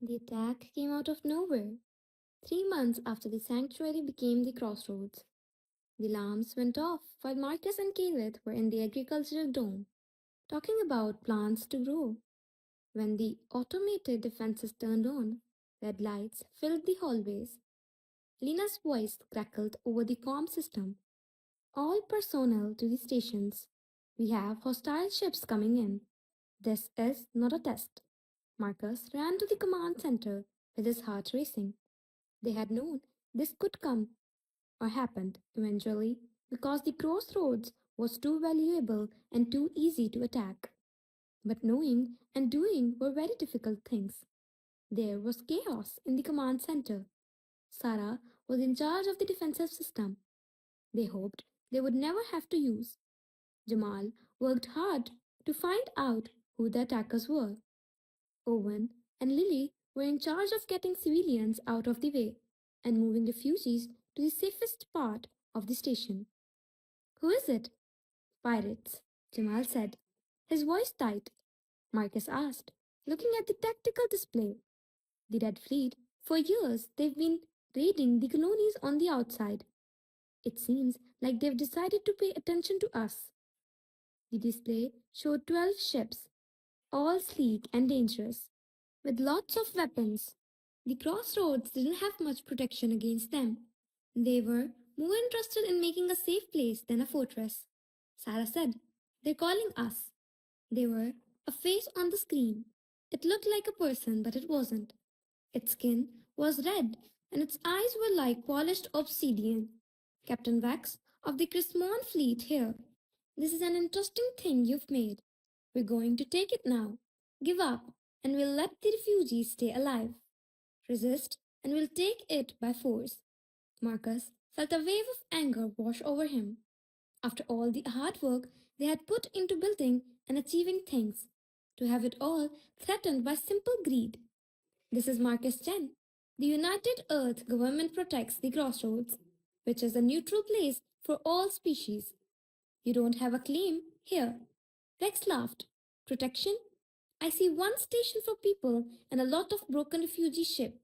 The attack came out of nowhere. 3 months after the sanctuary became the crossroads, the alarms went off while Marcus and Caleb were in the agricultural dome, talking about plants to grow. When the automated defenses turned on, red lights filled the hallways. Lena's voice crackled over the comm system. All personnel to the stations. We have hostile ships coming in. This is not a test. Marcus ran to the command center with his heart racing. They had known this could come or happened eventually because the crossroads was too valuable and too easy to attack. But knowing and doing were very difficult things. There was chaos in the command center. Sarah was in charge of the defensive system. They hoped they would never have to use. Jamal worked hard to find out who the attackers were. Owen and Lily were in charge of getting civilians out of the way and moving refugees to the safest part of the station. Who is it? Pirates, Jamal said, his voice tight. Marcus asked, looking at the tactical display. The Red Fleet, for years, they've been raiding the colonies on the outside. It seems like they've decided to pay attention to us. The display showed 12 ships, all sleek and dangerous, with lots of weapons. The crossroads didn't have much protection against them. They were more interested in making a safe place than a fortress. Sarah said, "They're calling us." They were a face on the screen. It looked like a person, but it wasn't. Its skin was red, and its eyes were like polished obsidian. Captain Wax of the Chrismon fleet here. This is an interesting thing you've made. We're going to take it now. Give up, and we'll let the refugees stay alive. Resist, and we'll take it by force. Marcus felt a wave of anger wash over him. After all the hard work they had put into building and achieving things, to have it all threatened by simple greed. This is Marcus Chen. The United Earth government protects the crossroads, which is a neutral place for all species. You don't have a claim here. Rex laughed. Protection? I see one station for people and a lot of broken refugee ship.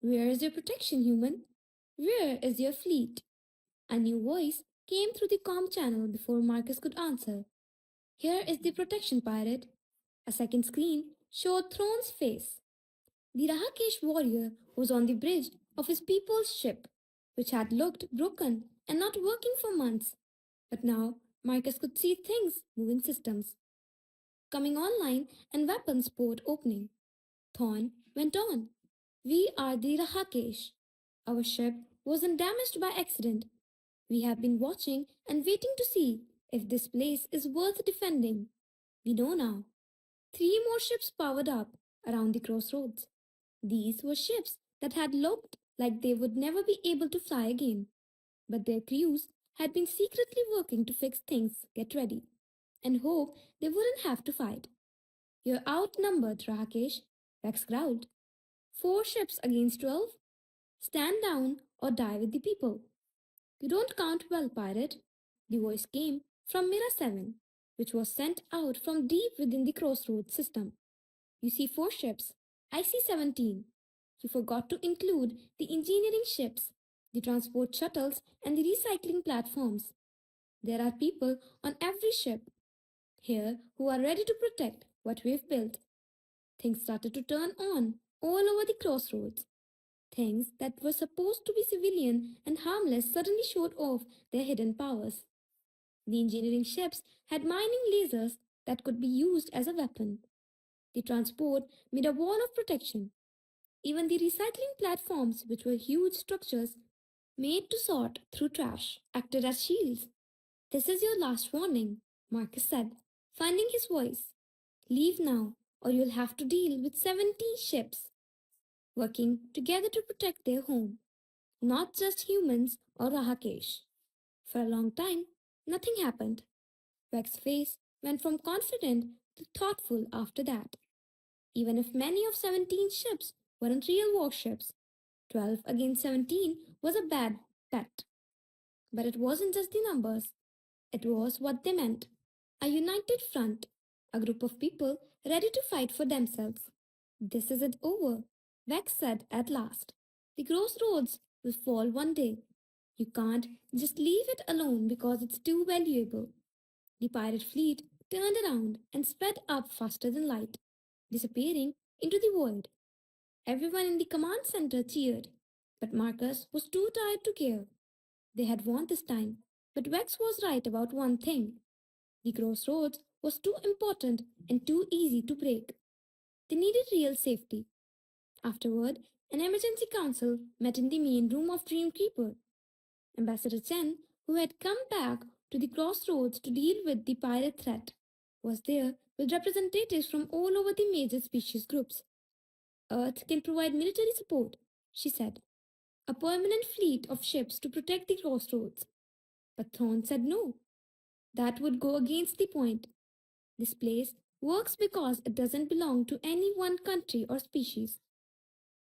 Where is your protection, human? Where is your fleet? A new voice came through the comm channel before Marcus could answer. Here is the protection, pirate. A second screen showed Throne's face. The Rahakesh warrior was on the bridge of his people's ship, which had looked broken and not working for months. But now Marcus could see things, moving systems coming online and weapons port opening. Thorn went on. We are the Rahakesh. Our ship wasn't damaged by accident. We have been watching and waiting to see if this place is worth defending. We know now. 3 more ships powered up around the crossroads. These were ships that had looked like they would never be able to fly again, but their crews had been secretly working to fix things, get ready, and hope they wouldn't have to fight. You're outnumbered, Rakesh, Rex growled. 4 ships against 12? Stand down or die with the people. You don't count well, pirate. The voice came from Mira 7, which was sent out from deep within the crossroads system. You see 4 ships. I see 17. You forgot to include the engineering ships, the transport shuttles, and the recycling platforms. There are people on every ship here who are ready to protect what we've built. Things started to turn on all over the crossroads. Things that were supposed to be civilian and harmless suddenly showed off their hidden powers. The engineering ships had mining lasers that could be used as a weapon. The transport made a wall of protection. Even the recycling platforms, which were huge structures made to sort through trash, acted as shields. This is your last warning, Marcus said, finding his voice. Leave now, or you'll have to deal with 70 ships working together to protect their home, not just humans or Rahakesh. For a long time, nothing happened. Rex's face went from confident to thoughtful after that. Even if many of 17 ships weren't real warships, 12 against 17 was a bad bet. But it wasn't just the numbers, it was what they meant. A united front, a group of people ready to fight for themselves. This isn't over, Vex said at last. The crossroads will fall one day. You can't just leave it alone because it's too valuable. The pirate fleet turned around and sped up faster than light, disappearing into the void. Everyone in the command center cheered, but Marcus was too tired to care. They had won this time, but Vex was right about one thing. The crossroads was too important and too easy to break. They needed real safety. Afterward, an emergency council met in the main room of Dreamkeeper. Ambassador Chen, who had come back to the crossroads to deal with the pirate threat, was there with representatives from all over the major species groups. Earth can provide military support, she said, a permanent fleet of ships to protect the crossroads. But Thorn said no. That would go against the point. This place works because it doesn't belong to any one country or species.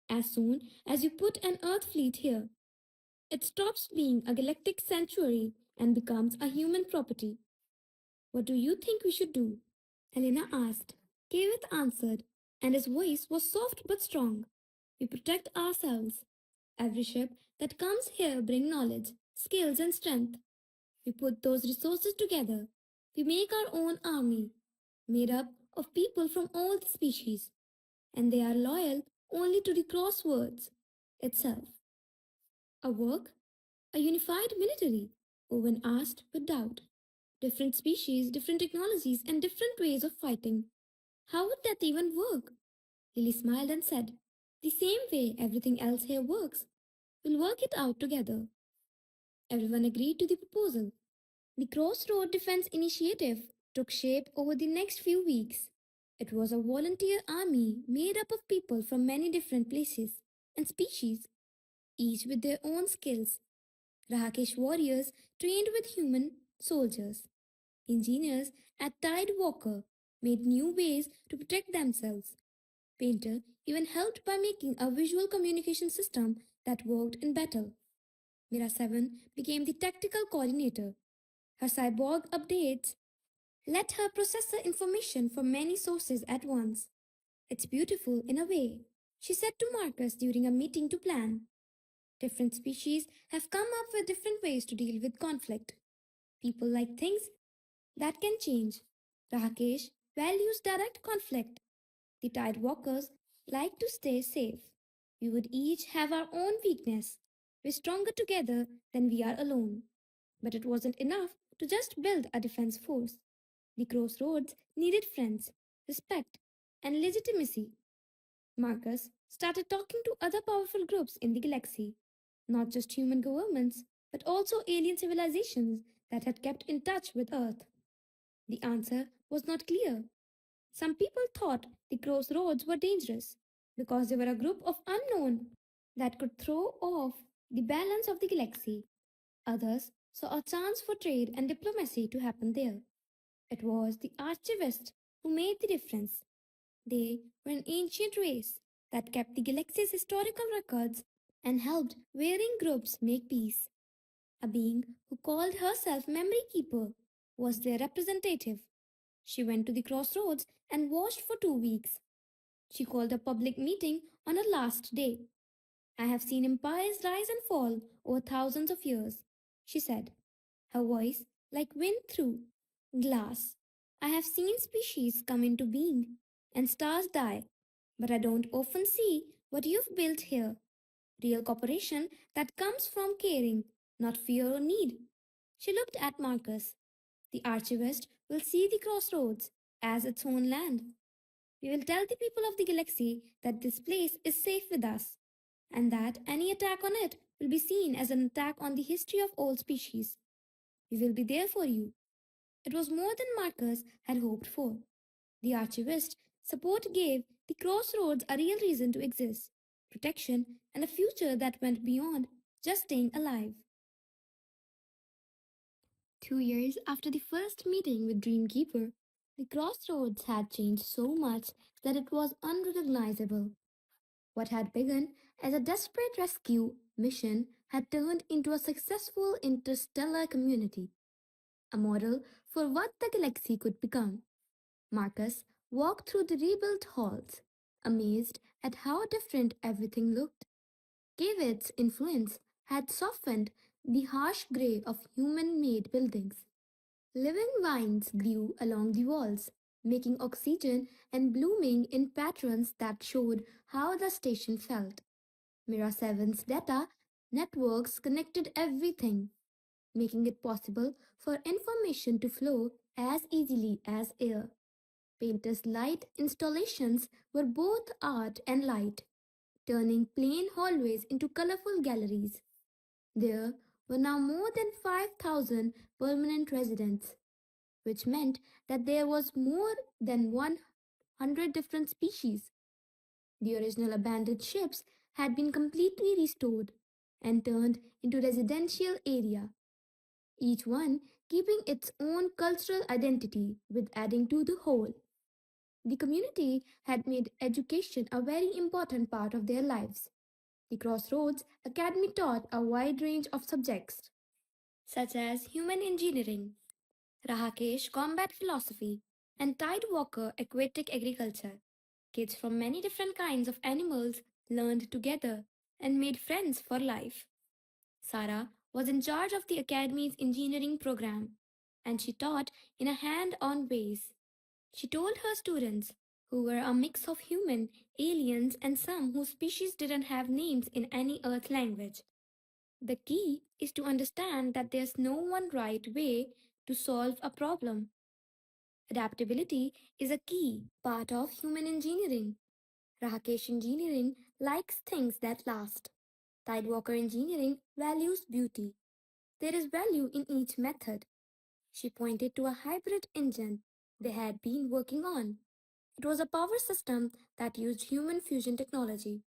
As soon as you put an Earth fleet here, it stops being a galactic sanctuary and becomes a human property. What do you think we should do? Helena asked. Kavith answered, and his voice was soft but strong. We protect ourselves. Every ship that comes here brings knowledge, skills, and strength. We put those resources together. We make our own army, made up of people from all the species, and they are loyal only to the crosswords itself. A work? A unified military? Owen asked with doubt. Different species, different technologies, and different ways of fighting. How would that even work? Lily smiled and said, the same way everything else here works. We'll work it out together. Everyone agreed to the proposal. The Crossroad Defense Initiative took shape over the next few weeks. It was a volunteer army made up of people from many different places and species, each with their own skills. Rahakesh warriors trained with human soldiers. Engineers at Tide Walker made new ways to protect themselves. Painter even helped by making a visual communication system that worked in battle. Mira 7 became the tactical coordinator. Her cyborg updates let her process the information from many sources at once. It's beautiful in a way, she said to Marcus during a meeting to plan. Different species have come up with different ways to deal with conflict. People like things that can change. Rakesh values direct conflict. The Tide Walkers like to stay safe. We would each have our own weakness. We're stronger together than we are alone. But it wasn't enough to just build a defense force. The crossroads needed friends, respect, and legitimacy. Marcus started talking to other powerful groups in the galaxy, not just human governments, but also alien civilizations that had kept in touch with Earth. The answer was not clear. Some people thought the crossroads were dangerous because they were a group of unknown that could throw off the balance of the galaxy. Others saw a chance for trade and diplomacy to happen there. It was the archivists who made the difference. They were an ancient race that kept the galaxy's historical records and helped varying groups make peace. A being who called herself Memory Keeper was their representative. She went to the crossroads and watched for 2 weeks. She called a public meeting on her last day. I have seen empires rise and fall over thousands of years, she said, her voice like wind through glass. I have seen species come into being and stars die, but I don't often see what you've built here. Real cooperation that comes from caring, not fear or need. She looked at Marcus. The archivist will see the crossroads as its own land. We will tell the people of the galaxy that this place is safe with us, and that any attack on it will be seen as an attack on the history of all species. We will be there for you. It was more than Marcus had hoped for. The archivist support gave the crossroads a real reason to exist, protection, and a future that went beyond just staying alive. 2 years after the first meeting with Dreamkeeper, the crossroads had changed so much that it was unrecognizable. What had begun as a desperate rescue mission had turned into a successful interstellar community, a model for what the galaxy could become. Marcus walked through the rebuilt halls. amazed at how different everything looked. David's influence had softened the harsh grey of human made buildings. Living vines grew along the walls, making oxygen and blooming in patterns that showed how the station felt. Mira 7's data networks connected everything, making it possible for information to flow as easily as air. Painter's light installations were both art and light, turning plain hallways into colorful galleries. There were now more than 5,000 permanent residents, which meant that there was more than 100 different species. The original abandoned ships had been completely restored and turned into residential area, each one keeping its own cultural identity with adding to the whole. The community had made education a very important part of their lives. The Crossroads Academy taught a wide range of subjects, such as human engineering, Rahakesh combat philosophy, and Tidewalker aquatic agriculture. Kids from many different kinds of animals learned together and made friends for life. Sarah was in charge of the Academy's engineering program, and she taught in a hand on base. She told her students, who were a mix of human, aliens, and some whose species didn't have names in any Earth language. The key is to understand that there's no one right way to solve a problem. Adaptability is a key part of human engineering. Rakesh engineering likes things that last. Tidewalker engineering values beauty. There is value in each method. She pointed to a hybrid engine they had been working on. It was a power system that used human fusion technology,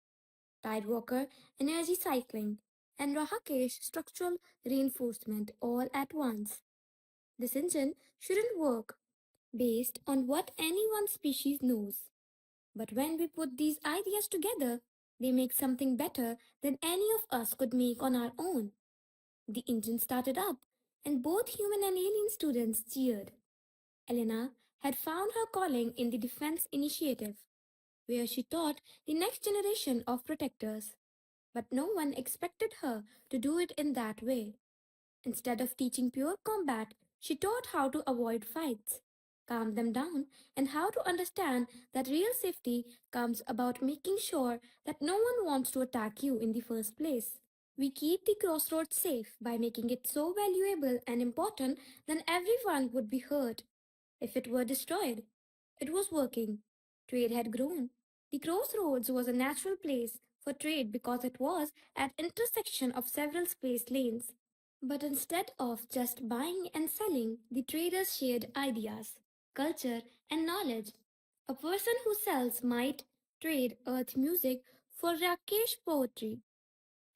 Tidewalker energy cycling, and Rahakesh structural reinforcement all at once. This engine shouldn't work based on what any one species knows. But when we put these ideas together, they make something better than any of us could make on our own. The engine started up, and both human and alien students cheered. Elena had found her calling in the Defense Initiative, where she taught the next generation of protectors. But no one expected her to do it in that way. Instead of teaching pure combat, she taught how to avoid fights, calm them down, and how to understand that real safety comes about making sure that no one wants to attack you in the first place. We keep the crossroads safe by making it so valuable and important that everyone would be hurt if it were destroyed. It was working. Trade had grown. The crossroads was a natural place for trade because it was at intersection of several space lanes. But instead of just buying and selling, the traders shared ideas, culture, and knowledge. A person who sells might trade earth music for Rakesh poetry.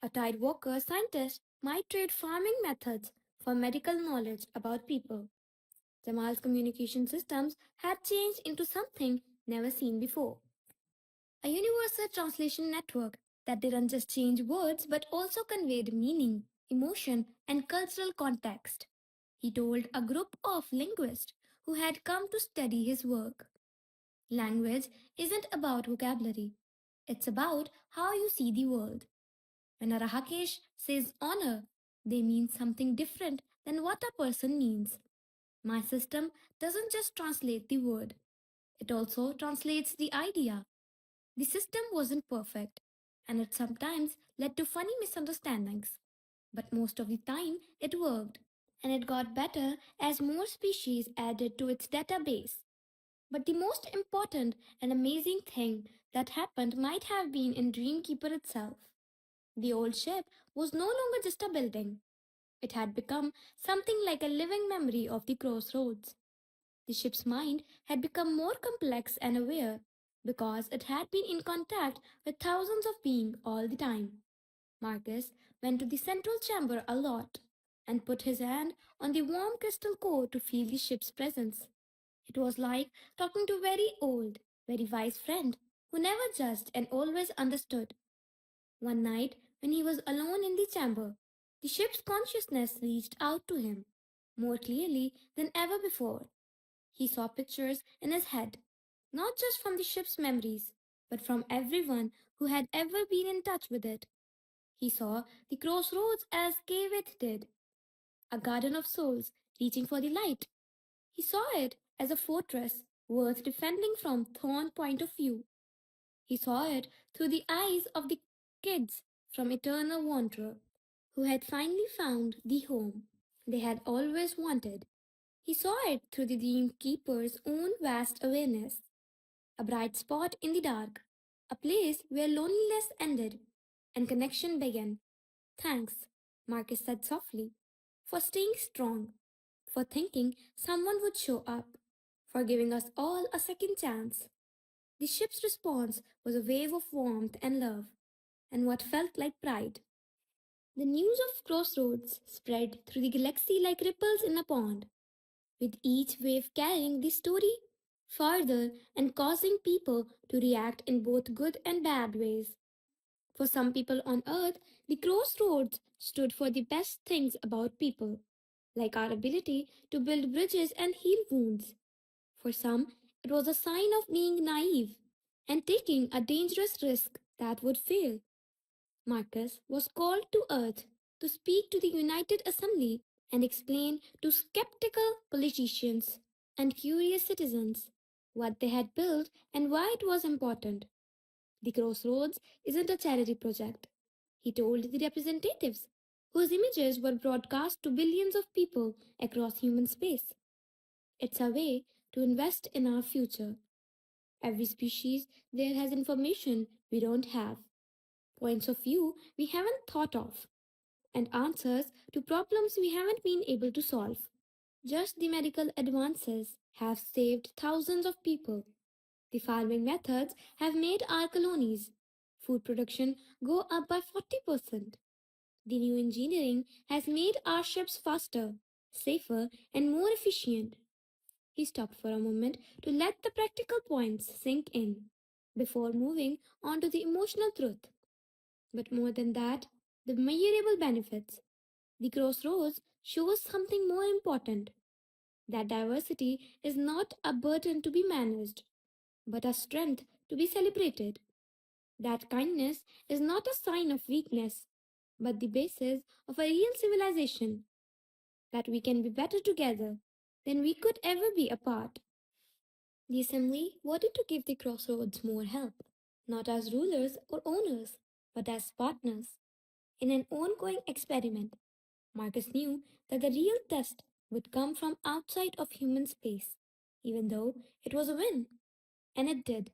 A tidewalker scientist might trade farming methods for medical knowledge about people. Jamal's communication systems had changed into something never seen before. A universal translation network that didn't just change words but also conveyed meaning, emotion, and cultural context. He told a group of linguists who had come to study his work. Language isn't about vocabulary, it's about how you see the world. When a Rahakesh says honor, they mean something different than what a person means. My system doesn't just translate the word, it also translates the idea. The system wasn't perfect, and it sometimes led to funny misunderstandings. But most of the time, it worked, and it got better as more species added to its database. But the most important and amazing thing that happened might have been in Dreamkeeper itself. The old ship was no longer just a building, it had become something like a living memory of the crossroads. The ship's mind had become more complex and aware because it had been in contact with thousands of beings all the time. Marcus went to the central chamber a lot and put his hand on the warm crystal core to feel the ship's presence. It was like talking to a very old, very wise friend who never judged and always understood. One night, when he was alone in the chamber, the ship's consciousness reached out to him more clearly than ever before. He saw pictures in his head, not just from the ship's memories, but from everyone who had ever been in touch with it. He saw the crossroads as Kavith did, a garden of souls reaching for the light. He saw it as a fortress worth defending from Thorn point of view. He saw it through the eyes of the kids from Eternal Wanderer, who had finally found the home they had always wanted. He saw it through the Dream Keeper's own vast awareness, a bright spot in the dark, a place where loneliness ended and connection began. Thanks, Marcus said softly, for staying strong, for thinking someone would show up, for giving us all a second chance. The ship's response was a wave of warmth and love, and what felt like pride. The news of Crossroads spread through the galaxy like ripples in a pond, with each wave carrying the story farther and causing people to react in both good and bad ways. For some people on Earth, the crossroads stood for the best things about people, like our ability to build bridges and heal wounds. For some, it was a sign of being naive and taking a dangerous risk that would fail. Marcus was called to Earth to speak to the United Assembly and explain to skeptical politicians and curious citizens what they had built and why it was important. The Crossroads isn't a charity project, he told the representatives, whose images were broadcast to billions of people across human space. It's a way to invest in our future. Every species there has information we don't have, points of view we haven't thought of, and answers to problems we haven't been able to solve. Just the medical advances have saved thousands of people. The farming methods have made our colonies, food production go up by 40%. The new engineering has made our ships faster, safer, and more efficient. He stopped for a moment to let the practical points sink in before moving on to the emotional truth. But more than that, the measurable benefits. The crossroads shows something more important, that diversity is not a burden to be managed, but a strength to be celebrated. That kindness is not a sign of weakness, but the basis of a real civilization. That we can be better together than we could ever be apart. The assembly wanted to give the crossroads more help, not as rulers or owners, but as partners. In an ongoing experiment, Marcus knew that the real test would come from outside of human space, even though it was a win. And it did.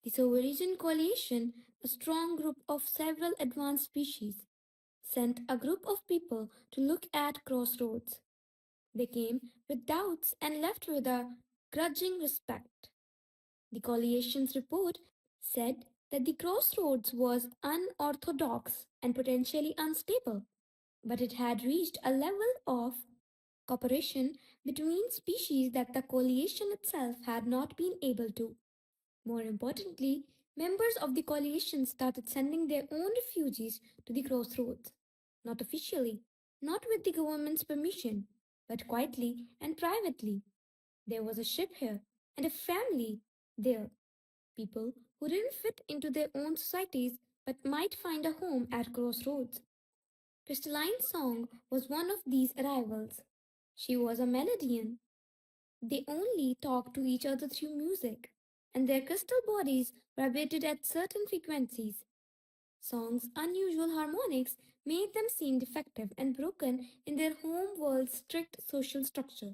The Sovereign Coalition, a strong group of several advanced species, sent a group of people to look at crossroads. They came with doubts and left with a grudging respect. The coalition's report said that the crossroads was unorthodox and potentially unstable, but it had reached a level of cooperation between species that the coalition itself had not been able to. More importantly, members of the coalition started sending their own refugees to the crossroads. Not officially, not with the government's permission, but quietly and privately. There was a ship here and a family there. People who didn't fit into their own societies but might find a home at crossroads. Crystallines Song was one of these arrivals. She was a melodian. They only talked to each other through music, and their crystal bodies vibrated at certain frequencies. Song's unusual harmonics made them seem defective and broken in their home world's strict social structure.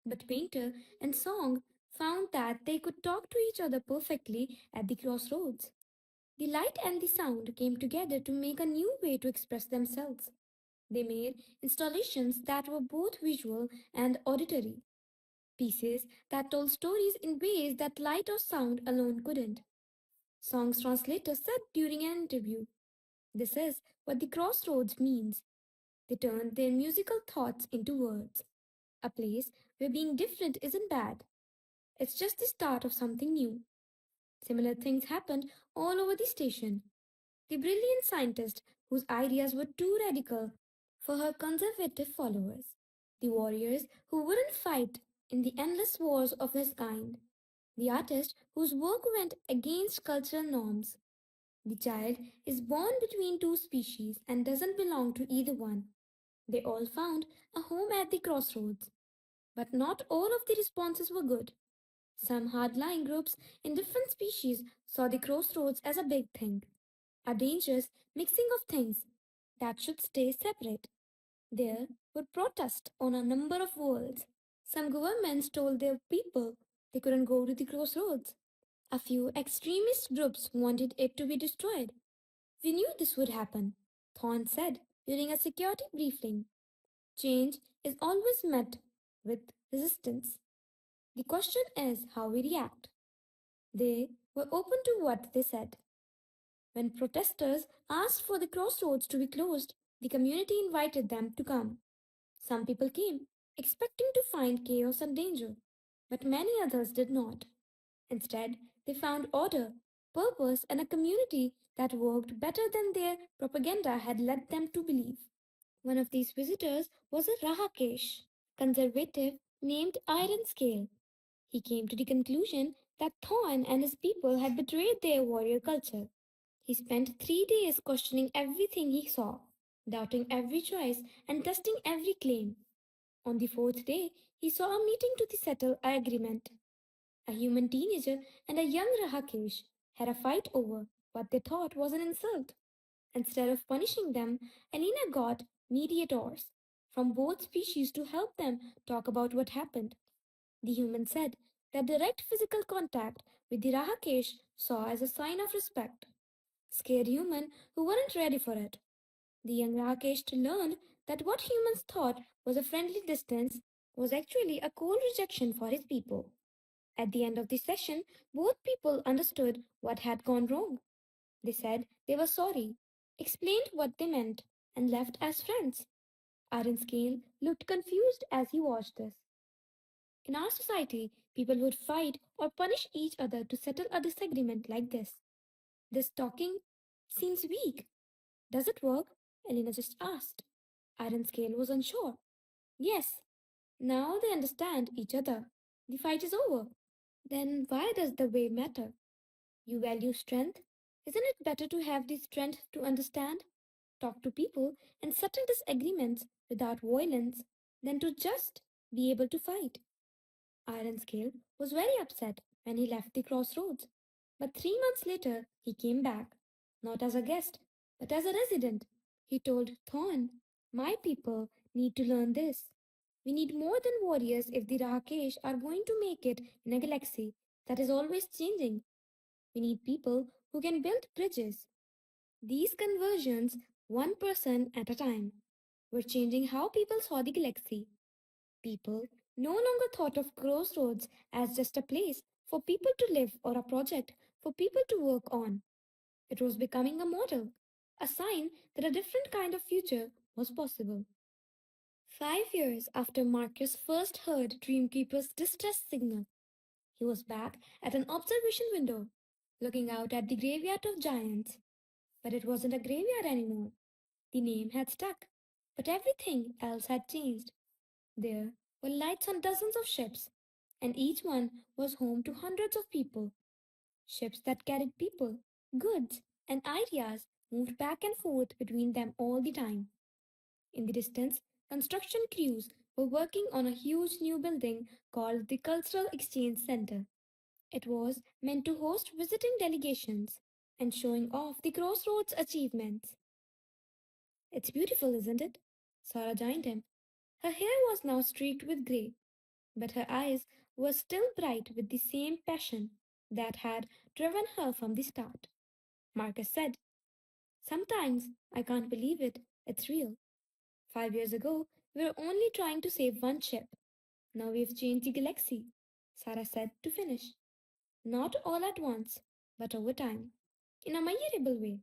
But Painter and Song found that they could talk to each other perfectly at the crossroads. The light and the sound came together to make a new way to express themselves. They made installations that were both visual and auditory, pieces that told stories in ways that light or sound alone couldn't. Song's translator said during an interview, "This is what the crossroads means. They turned their musical thoughts into words. A place where being different isn't bad. It's just the start of something new." Similar things happened all over the station. The brilliant scientist whose ideas were too radical for her conservative followers. The warriors who wouldn't fight in the endless wars of his kind. the artist whose work went against cultural norms. The child is born between two species and doesn't belong to either one. They all found a home at the crossroads. But not all of the responses were good. Some hardline groups in different species saw the crossroads as a big thing, a dangerous mixing of things that should stay separate. There were protests on a number of worlds. Some governments told their people they couldn't go to the crossroads. A few extremist groups wanted it to be destroyed. We knew this would happen, Thorne said during a security briefing. Change is always met with resistance. The question is how we react. They were open to what they said. When protesters asked for the crossroads to be closed, the community invited them to come. Some people came, expecting to find chaos and danger, but many others did not. Instead, they found order, purpose, and a community that worked better than their propaganda had led them to believe. One of these visitors was a Rahakesh, conservative named Iron Scale. He came to the conclusion that Thorn and his people had betrayed their warrior culture. He spent 3 days questioning everything he saw, doubting every choice, and testing every claim. On the fourth day, he saw a meeting to settle an agreement. A human teenager and a young Rahakesh had a fight over what they thought was an insult. Instead of punishing them, Elena got mediators from both species to help them talk about what happened. The human said that direct physical contact with the Rahakesh saw as a sign of respect. Scared human who weren't ready for it. The young Rakesh learned that what humans thought was a friendly distance was actually a cold rejection for his people. At the end of the session, both people understood what had gone wrong. They said they were sorry, explained what they meant, and left as friends. Scale looked confused as he watched this. In our society, people would fight or punish each other to settle a disagreement like this. This talking seems weak. Does it work? Elena just asked. Scale was unsure. Yes, now they understand each other. The fight is over. Then why does the way matter? You value strength? Isn't it better to have the strength to understand, talk to people, and settle disagreements without violence than to just be able to fight? Scale was very upset when he left the crossroads. But 3 months later, he came back, not as a guest, but as a resident. He told Thorn, my people need to learn this. We need more than warriors if the Rakesh are going to make it in a galaxy that is always changing. We need people who can build bridges. These conversions, one person at a time, were changing how people saw the galaxy. People no longer thought of crossroads as just a place for people to live or a project for people to work on. It was becoming a model, a sign that a different kind of future was possible. 5 years after Marcus first heard Dreamkeeper's distress signal, he was back at an observation window, looking out at the graveyard of giants. But it wasn't a graveyard anymore. The name had stuck, but everything else had changed. There were lights on dozens of ships, and each one was home to hundreds of people. Ships that carried people, goods, and ideas moved back and forth between them all the time. In the distance, construction crews were working on a huge new building called the Cultural Exchange Center. It was meant to host visiting delegations and showing off the Crossroads achievements. It's beautiful, isn't it? Sarah joined him. Her hair was now streaked with grey, but her eyes were still bright with the same passion that had driven her from the start. Marcus said, sometimes I can't believe it. It's real. 5 years ago, we were only trying to save one ship. Now we've changed the galaxy, Sarah said to finish. Not all at once, but over time. In a measurable way.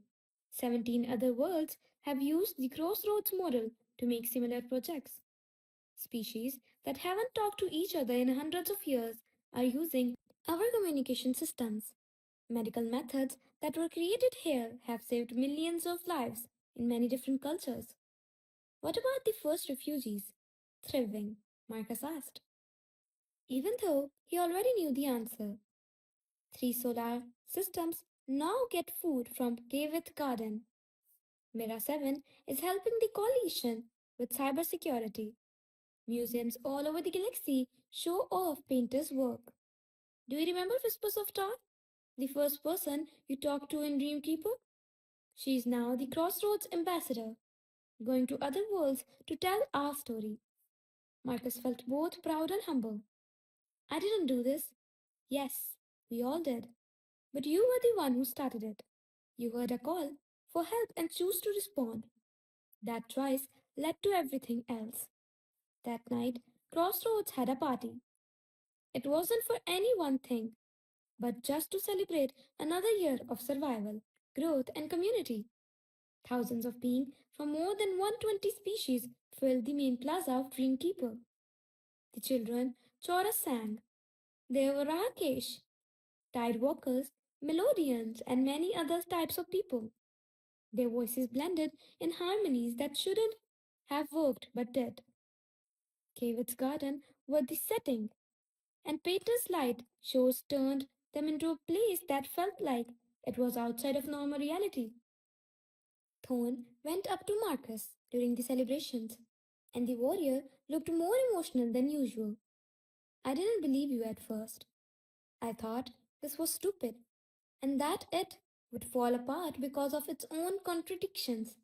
17 other worlds have used the crossroads model to make similar projects. Species that haven't talked to each other in hundreds of years are using our communication systems. Medical methods that were created here have saved millions of lives in many different cultures. What about the first refugees? Thriving, Marcus asked. Even though he already knew the answer, Three solar systems now get food from Kavit Garden. Mira 7 is helping the coalition with cybersecurity. Museums all over the galaxy show off painters' work. Do you remember Whispers of Tar? The first person you talked to in Dreamkeeper? She is now the Crossroads ambassador, going to other worlds to tell our story. Marcus felt both proud and humble. I didn't do this. Yes, we all did. But you were the one who started it. You heard a call for help and chose to respond. That choice led to everything else. That night, Crossroads had a party. It wasn't for any one thing, but just to celebrate another year of survival, growth, and community. Thousands of beings from more than 120 species filled the main plaza of Dreamkeeper. The children chorus sang. There were Rakesh, Tidewalkers, Melodians, and many other types of people. Their voices blended in harmonies that shouldn't have worked but did. Cavit's garden was the setting, and Peter's light shows turned them into a place that felt like it was outside of normal reality. Thorn went up to Marcus during the celebrations, and the warrior looked more emotional than usual. I didn't believe you at first. I thought this was stupid, and that it would fall apart because of its own contradictions.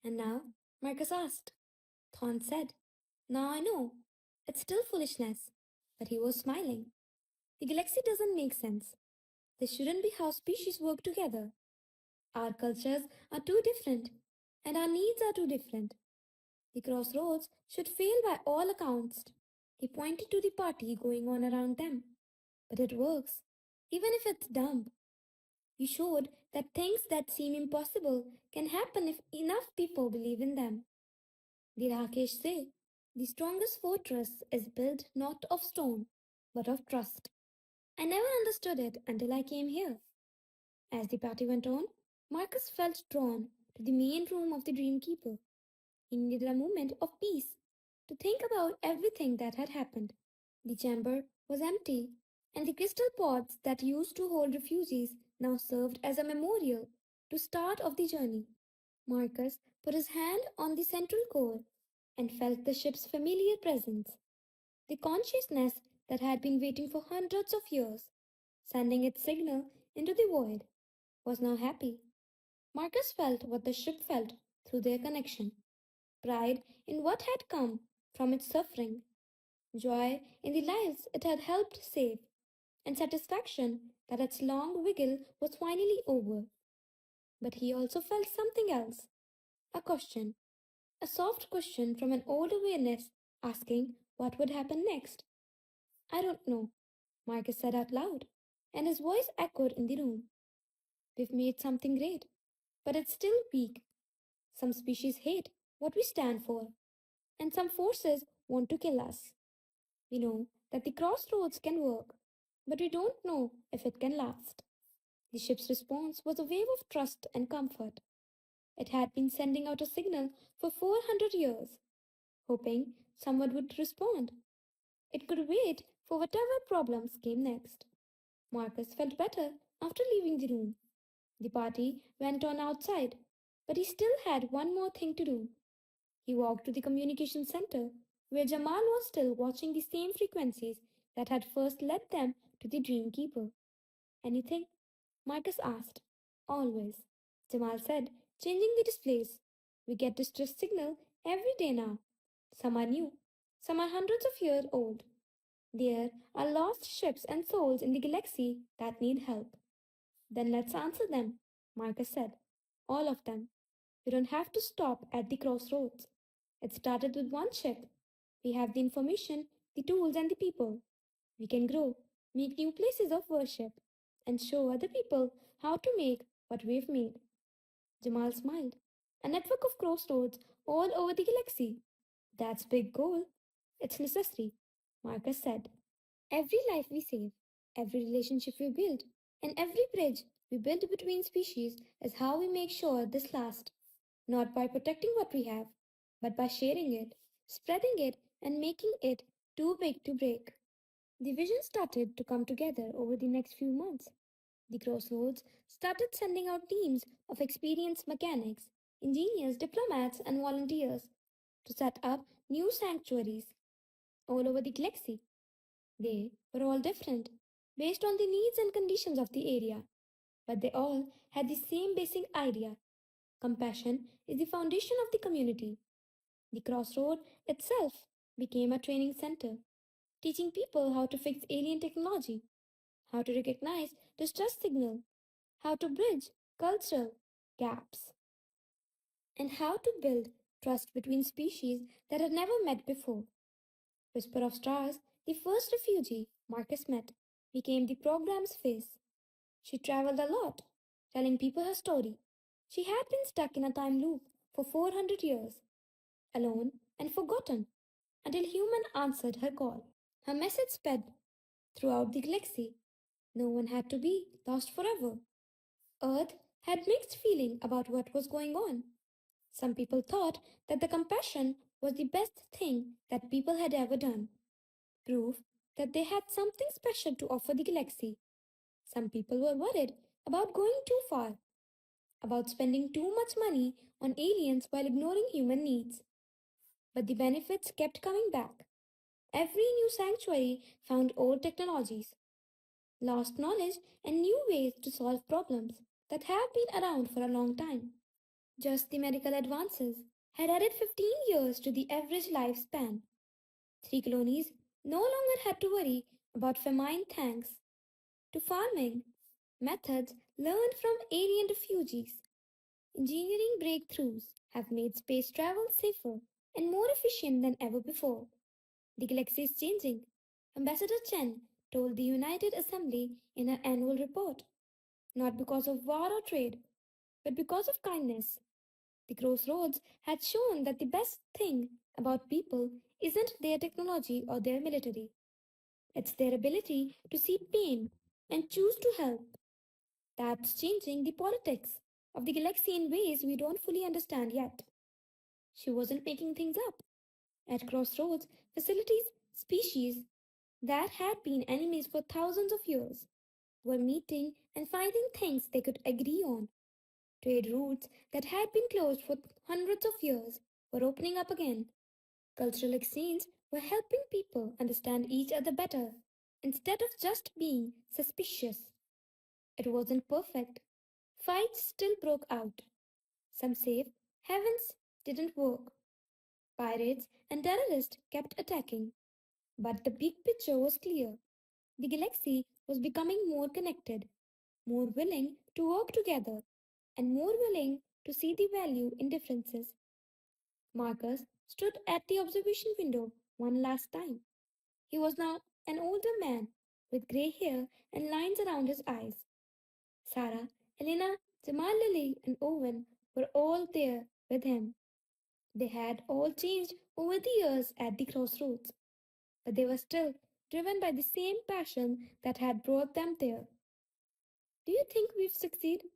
And now, Marcus asked. Thorn said, Now I know. It's still foolishness. But he was smiling. The galaxy doesn't make sense. This shouldn't be how species work together. Our cultures are too different, and our needs are too different. The crossroads should fail by all accounts. He pointed to the party going on around them. But it works, even if it's dumb. You showed that things that seem impossible can happen if enough people believe in them. The Rakesh say, the strongest fortress is built not of stone, but of trust. I never understood it until I came here. As the party went on, Marcus felt drawn to the main room of the Dreamkeeper. He needed a moment of peace to think about everything that had happened. The chamber was empty, and the crystal pots that used to hold refugees now served as a memorial to start of the journey. Marcus put his hand on the central core and felt the ship's familiar presence, the consciousness that had been waiting for hundreds of years, sending its signal into the void, was now happy. Marcus felt what the ship felt through their connection, pride in what had come from its suffering, joy in the lives it had helped save, and satisfaction that its long vigil was finally over. But he also felt something else, a question, a soft question from an old awareness asking what would happen next. I don't know, Marcus said out loud, and his voice echoed in the room. We've made something great, but it's still weak. Some species hate what we stand for, and some forces want to kill us. We know that the crossroads can work, but we don't know if it can last. The ship's response was a wave of trust and comfort. It had been sending out a signal for 400 years, hoping someone would respond. It could wait for whatever problems came next. Marcus felt better after leaving the room. The party went on outside, but he still had one more thing to do. He walked to the communication center, where Jamal was still watching the same frequencies that had first led them to the Dreamkeeper. Anything? Marcus asked. Always, Jamal said, changing the displays. We get distress signal every day now. Some are new, some are hundreds of years old. There are lost ships and souls in the galaxy that need help. Then let's answer them, Marcus said. All of them. We don't have to stop at the crossroads. It started with one ship. We have the information, the tools, and the people. We can grow, make new places of worship, and show other people how to make what we've made. Jamal smiled. A network of crossroads all over the galaxy. That's big goal. It's necessary, Marcus said. Every life we save, every relationship we build, and every bridge we build between species is how we make sure this lasts. Not by protecting what we have, but by sharing it, spreading it, and making it too big to break. The vision started to come together over the next few months. The Crossroads started sending out teams of experienced mechanics, engineers, diplomats, and volunteers to set up new sanctuaries all over the galaxy. They were all different, based on the needs and conditions of the area, but they all had the same basic idea: compassion is the foundation of the community. The crossroad itself became a training center, teaching people how to fix alien technology, how to recognize distress signal, how to bridge cultural gaps, and how to build trust between species that had never met before. Whisper of Stars, the first refugee Marcus met, became the program's face. She traveled a lot, telling people her story. She had been stuck in a time loop for 400 years, alone and forgotten, until human answered her call. Her message sped throughout the galaxy. No one had to be lost forever. Earth had mixed feeling about what was going on. Some people thought that the compassion was the best thing that people had ever done, proof that they had something special to offer the galaxy. Some people were worried about going too far, about spending too much money on aliens while ignoring human needs. But the benefits kept coming back. Every new sanctuary found old technologies, lost knowledge, and new ways to solve problems that have been around for a long time. Just the medical advances had added 15 years to the average lifespan. Three colonies no longer had to worry about famine thanks to farming methods learned from alien refugees. Engineering breakthroughs have made space travel safer and more efficient than ever before. The galaxy is changing, Ambassador Chen told the United Assembly in her annual report, not because of war or trade, but because of kindness. The crossroads had shown that the best thing about people isn't their technology or their military, it's their ability to see pain and choose to help. That's changing the politics of the galaxy in ways we don't fully understand yet. She wasn't making things up. At crossroads, facilities, species that had been enemies for thousands of years were meeting and finding things they could agree on. Trade routes that had been closed for hundreds of years were opening up again. Cultural exchange were helping people understand each other better instead of just being suspicious. It wasn't perfect. Fights still broke out. Some say heavens didn't work. Pirates and terrorists kept attacking. But the big picture was clear. The galaxy was becoming more connected, more willing to work together, and more willing to see the value in differences. Marcus stood at the observation window one last time. He was now an older man with grey hair and lines around his eyes. Sarah, Elena, Jamal Lily, and Owen were all there with him. They had all changed over the years at the crossroads, but they were still driven by the same passion that had brought them there. Do you think we've succeeded?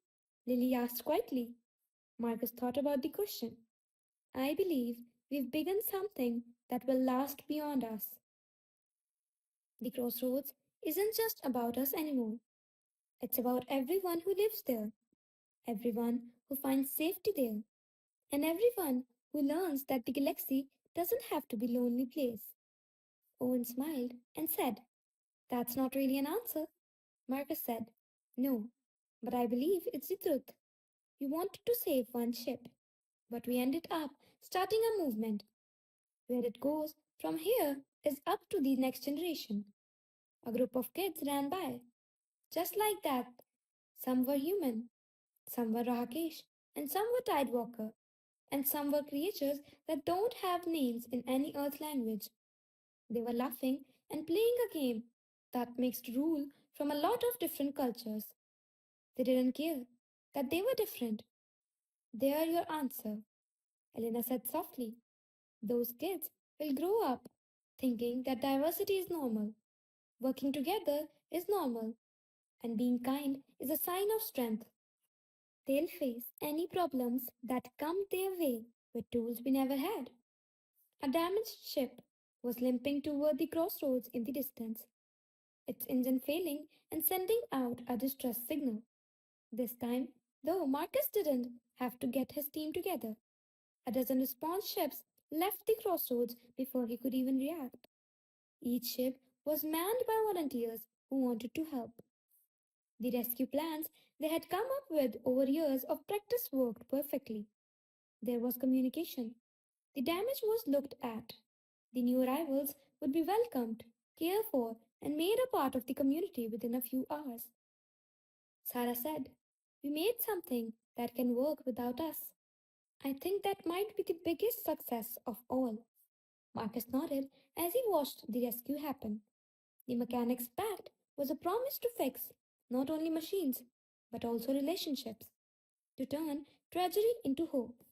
Lily asked quietly. Marcus thought about the question. I believe we've begun something that will last beyond us. The crossroads isn't just about us anymore. It's about everyone who lives there, everyone who finds safety there, and everyone who learns that the galaxy doesn't have to be a lonely place. Owen smiled and said, That's not really an answer. Marcus said, No, but I believe it's the truth. We wanted to save one ship, but we ended up starting a movement. Where it goes from here is up to the next generation. A group of kids ran by, just like that. Some were human, some were Rakesh, and some were Tidewalker, and some were creatures that don't have names in any Earth language. They were laughing and playing a game that mixed rule from a lot of different cultures. They didn't care that they were different. There your answer, Elena said softly. Those kids will grow up thinking that diversity is normal, working together is normal, and being kind is a sign of strength. They'll face any problems that come their way with tools we never had. A damaged ship was limping toward the crossroads in the distance. its engine failing and sending out a distress signal. This time, though, Marcus didn't have to get his team together. A dozen response ships left the crossroads before he could even react. Each ship was manned by volunteers who wanted to help. The rescue plans they had come up with over years of practice worked perfectly. There was communication. The damage was looked at. The new arrivals would be welcomed, cared for, and made a part of the community within a few hours. Sarah said, "We made something that can work without us." "I think that might be the biggest success of all." Marcus nodded as he watched the rescue happen. The Mechanics' Pact was a promise to fix not only machines, but also relationships, to turn tragedy into hope,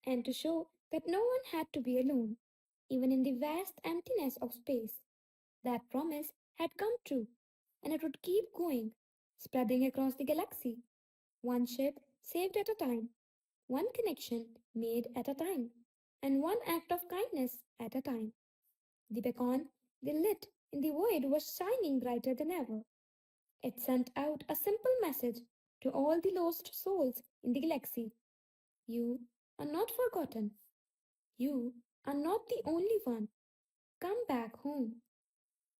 and to show that no one had to be alone, even in the vast emptiness of space. That promise had come true, and it would keep going, spreading across the galaxy, one ship saved at a time, one connection made at a time, and one act of kindness at a time. The beacon they lit in the void was shining brighter than ever. It sent out a simple message to all the lost souls in the galaxy. You are not forgotten. You are not the only one. Come back home.